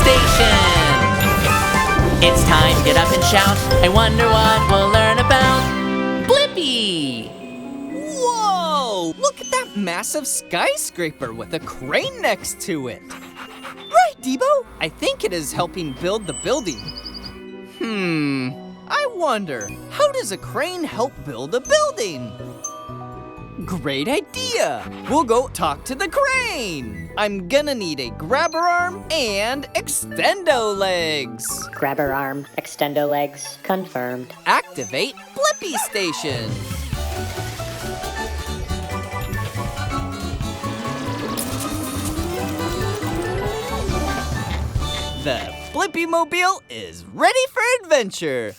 station! It's time, get up and shout. I wonder what we'll learn about Blippi! Whoa! Look at that massive skyscraper with a crane next to it. Right, D.Bo. I think it is helping build the building. I wonder, how does a crane help build a building? Great idea! We'll go talk to the crane! I'm gonna need a grabber arm and extendo legs. Grabber arm, extendo legs, confirmed. Activate Blippi Station. The Blippi Mobile is ready for adventure.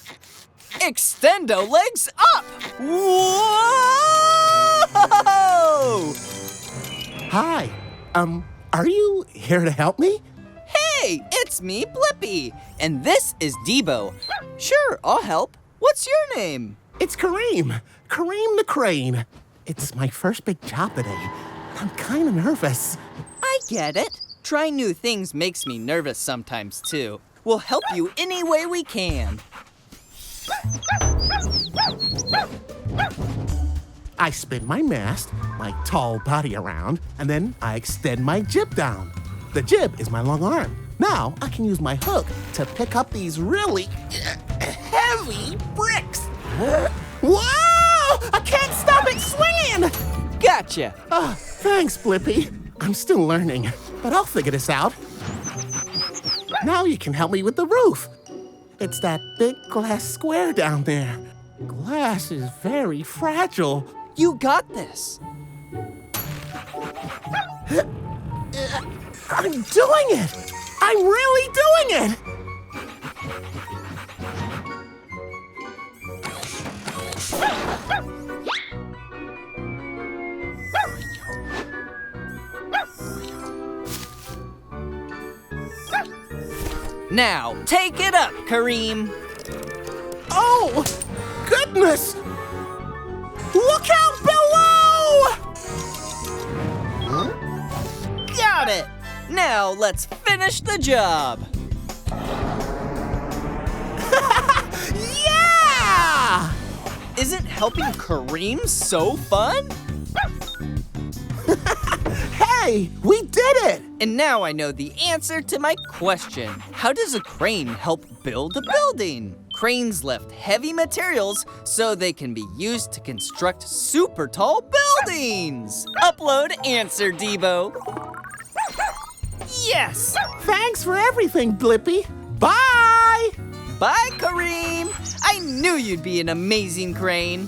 Extendo legs up! Whoa! Hi, are you here to help me? Hey, it's me, Blippi, and this is D.Bo. Sure, I'll help. What's your name? It's Kareem the Crane. It's my first big job today. I'm kind of nervous. I get it. Trying new things makes me nervous sometimes, too. We'll help you any way we can. I spin my mast, my tall body around, and then I extend my jib down. The jib is my long arm. Now I can use my hook to pick up these really heavy bricks. Whoa! I can't stop it swinging! Gotcha. Thanks, Blippi. I'm still learning, but I'll figure this out. Now you can help me with the roof. It's that big glass square down there. Glass is very fragile. You got this. I'm doing it! I'm really doing it! Now, take it up, Kareem. Oh, goodness! Look out below! Got it. Now, let's finish the job. Yeah! Isn't helping Kareem so fun? Hey, we did it! And now I know the answer to my question. How does a crane help build a building? Cranes lift heavy materials so they can be used to construct super tall buildings. Upload answer, D.Bo. Yes! Thanks for everything, Blippi. Bye! Bye, Kareem! I knew you'd be an amazing crane.